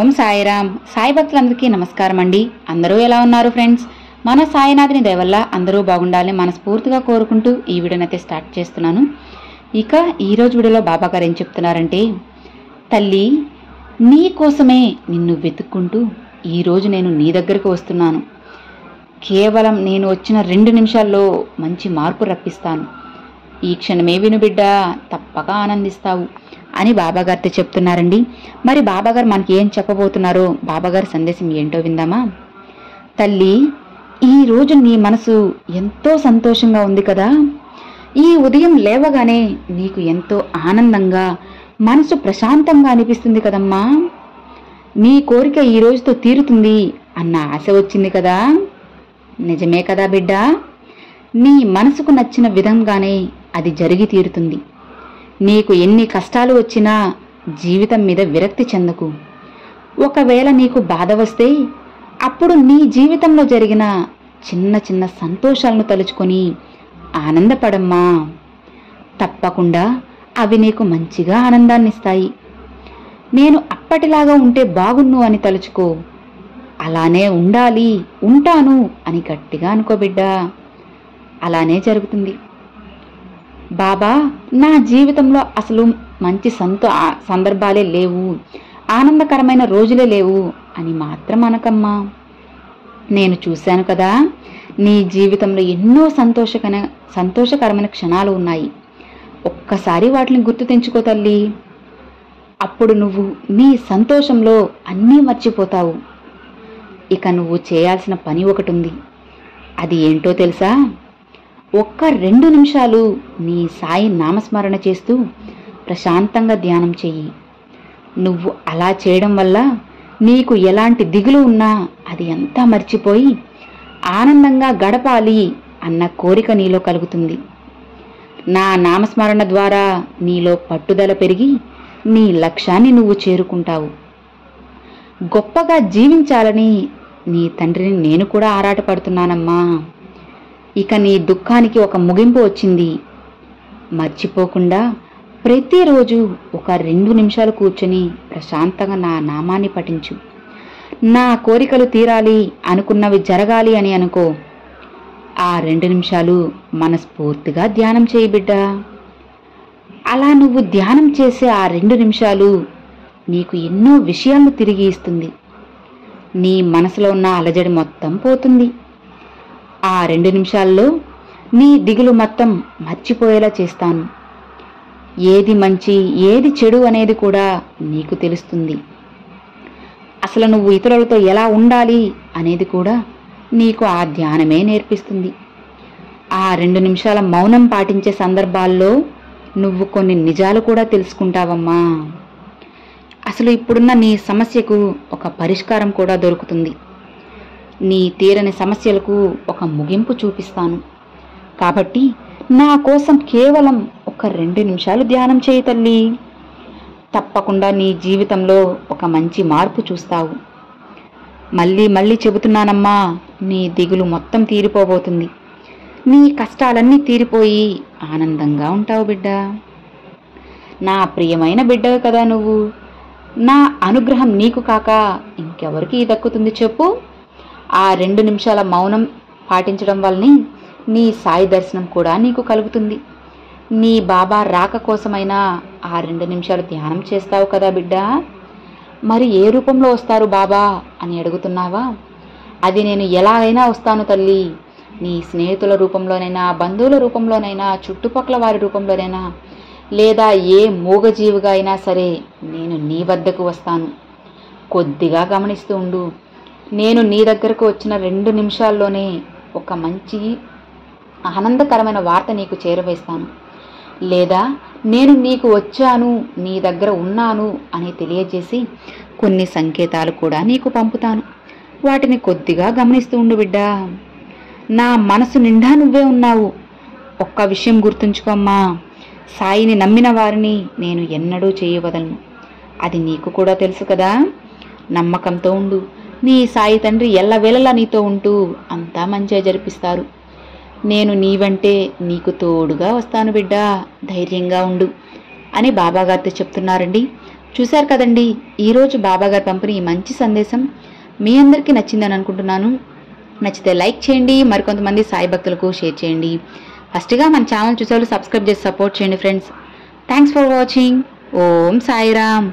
ఓం సాయిరామ్. సాయి భక్తులందరికీ నమస్కారం అండి. అందరూ ఎలా ఉన్నారు ఫ్రెండ్స్? మన సాయినాథుని దయ వల్ల అందరూ బాగుండాలని మనస్ఫూర్తిగా కోరుకుంటూ ఈ వీడియోనైతే స్టార్ట్ చేస్తున్నాను. ఇక ఈరోజు వీడియోలో బాబా గారు ఏం చెప్తున్నారంటే, తల్లి నీ కోసమే నిన్ను వెతుక్కుంటూ ఈరోజు నేను నీ దగ్గరకు వస్తున్నాను. కేవలం నేను వచ్చిన 2 నిమిషాల్లో మంచి మార్పు రప్పిస్తాను. ఈ క్షణమే విను బిడ్డ, తప్పక ఆనందిస్తావు అని బాబాగారితో చెప్తున్నారండి. మరి బాబాగారు మనకి ఏం చెప్పబోతున్నారో, బాబాగారి సందేశం ఏంటో విందామా? తల్లి, ఈరోజు నీ మనసు ఎంతో సంతోషంగా ఉంది కదా. ఈ ఉదయం లేవగానే నీకు ఎంతో ఆనందంగా, మనసు ప్రశాంతంగా అనిపిస్తుంది కదమ్మా. నీ కోరిక ఈ రోజుతో తీరుతుంది అన్న ఆశ వచ్చింది కదా. నిజమే కదా బిడ్డ. నీ మనసుకు నచ్చిన విధంగానే అది జరిగి తీరుతుంది. నీకు ఎన్ని కష్టాలు వచ్చినా జీవితం మీద విరక్తి చెందకు. ఒకవేళ నీకు బాధ వస్తే అప్పుడు నీ జీవితంలో జరిగిన చిన్న చిన్న సంతోషాలను తలుచుకొని ఆనందపడమ్మా. తప్పకుండా అవి నీకు మంచిగా ఆనందాన్నిస్తాయి. నేను అప్పటిలాగా ఉంటే బాగున్ను అని తలుచుకో. అలానే ఉండాలి, ఉంటాను అని గట్టిగా అనుకో బిడ్డా. అలానే జరుగుతుంది. బాబా, నా జీవితంలో అసలు మంచి సందర్భాలే లేవు, ఆనందకరమైన రోజులే లేవు అని మాత్రం అనకమ్మా. నేను చూశాను కదా, నీ జీవితంలో ఎన్నో సంతోషకరమైన క్షణాలు ఉన్నాయి. ఒక్కసారి వాటిని గుర్తు తెంచుకో తల్లి. అప్పుడు నువ్వు నీ సంతోషంలో అన్నీ మర్చిపోతావు. ఇక నువ్వు చేయాల్సిన పని ఒకటి ఉంది. అది ఏంటో తెలుసా? ఒక్క 2 నిమిషాలు నీ సాయి నామస్మరణ చేస్తూ ప్రశాంతంగా ధ్యానం చెయ్యి. నువ్వు అలా చేయడం వల్ల నీకు ఎలాంటి దిగులు ఉన్నా అది అంతా మర్చిపోయి ఆనందంగా గడపాలి అన్న కోరిక నీలో కలుగుతుంది. నా నామస్మరణ ద్వారా నీలో పట్టుదల పెరిగి నీ లక్ష్యాన్ని నువ్వు చేరుకుంటావు. గొప్పగా జీవించాలని నీ తండ్రిని నేను కూడా ఆరాటపడుతున్నానమ్మా. ఇక నీ దుఃఖానికి ఒక ముగింపు వచ్చింది. మర్చిపోకుండా ప్రతిరోజు ఒక 2 నిమిషాలు కూర్చొని ప్రశాంతంగా నా నామాన్ని పఠించు. నా కోరికలు తీరాలి, అనుకున్నవి జరగాలి అని అనుకో. ఆ 2 నిమిషాలు మనస్ఫూర్తిగా ధ్యానం చేయి బిడ్డా. అలా నువ్వు ధ్యానం చేసే ఆ 2 నిమిషాలు నీకు ఎన్నో విషయాలను తిరిగి ఇస్తుంది. నీ మనసులో ఉన్న అలజడి మొత్తం పోతుంది. ఆ 2 నిమిషాల్లో నీ దిగులు మొత్తం మర్చిపోయేలా చేస్తాను. ఏది మంచి, ఏది చెడు అనేది కూడా నీకు తెలుస్తుంది. అసలు నువ్వు ఇతరులతో ఎలా ఉండాలి అనేది కూడా నీకు ఆ ధ్యానమే నేర్పిస్తుంది. ఆ 2 నిమిషాల మౌనం పాటించే సందర్భాల్లో నువ్వు కొన్ని నిజాలు కూడా తెలుసుకుంటావమ్మా. అసలు ఇప్పుడున్న నీ సమస్యకు ఒక పరిష్కారం కూడా దొరుకుతుంది. నీ తీరని సమస్యలకు ఒక ముగింపు చూపిస్తాను. కాబట్టి నా కోసం కేవలం ఒక 2 నిమిషాలు ధ్యానం చేయి తల్లి. తప్పకుండా నీ జీవితంలో ఒక మంచి మార్పు చూస్తావు. మళ్ళీ మళ్ళీ చెబుతున్నానమ్మా, నీ దిగులు మొత్తం తీరిపోబోతుంది. నీ కష్టాలన్నీ తీరిపోయి ఆనందంగా ఉంటావు బిడ్డా. నా ప్రియమైన బిడ్డవి కదా నువ్వు. నా అనుగ్రహం నీకు కాక ఇంకెవరికి దక్కుతుంది చెప్పు? ఆ 2 నిమిషాల మౌనం పాటించడం వల్లనే నీ సాయి దర్శనం కూడా నీకు కలుగుతుంది. నీ బాబా రాక కోసమైనా ఆ 2 నిమిషాలు ధ్యానం చేస్తావు కదా బిడ్డా. మరి ఏ రూపంలో వస్తారు బాబా అని అడుగుతున్నావా? అది నేను ఎలా అయినా వస్తాను తల్లి. నీ స్నేహితుల రూపంలోనైనా, బంధువుల రూపంలోనైనా, చుట్టుపక్కల వారి రూపంలోనైనా, లేదా ఏ మూగజీవిగా అయినా సరే నేను నీ వద్దకు వస్తాను. కొద్దిగా గమనిస్తూ ఉండు. నేను నీ దగ్గరకు వచ్చిన 2 నిమిషాల్లోనే ఒక మంచి ఆనందకరమైన వార్త నీకు చేరవేస్తాను. లేదా నేను నీకు వచ్చాను, నీ దగ్గర ఉన్నాను అని తెలియజేసి కొన్ని సంకేతాలు కూడా నీకు పంపుతాను. వాటిని కొద్దిగా గమనిస్తూ ఉండు బిడ్డా. నా మనసు నిండా నువ్వే ఉన్నావు. ఒక్క విషయం గుర్తుంచుకోమ్మా, సాయిని నమ్మిన వారిని నేను ఎన్నడూ చేయవదలను. అది నీకు కూడా తెలుసు కదా. నమ్మకంతో ఉండు. నీ సాయి తండ్రి ఎల్లవేళలా నీతో ఉంటూ అంతా మంచిగా జరిపిస్తారు. నేను నీ వెంటే నీకు తోడుగా వస్తాను బిడ్డా, ధైర్యంగా ఉండు అని బాబాగారితో చెప్తున్నారండి. చూశారు కదండి, ఈరోజు బాబాగారు పంపిన ఈ మంచి సందేశం మీ అందరికీ నచ్చిందని అనుకుంటున్నాను. నచ్చితే లైక్ చేయండి, మరికొంతమంది సాయి భక్తులకు షేర్ చేయండి. ఫస్ట్గా మన ఛానల్ చూసేవాళ్ళు సబ్స్క్రైబ్ చేసి సపోర్ట్ చేయండి friends. Thanks for watching. Om Sairam.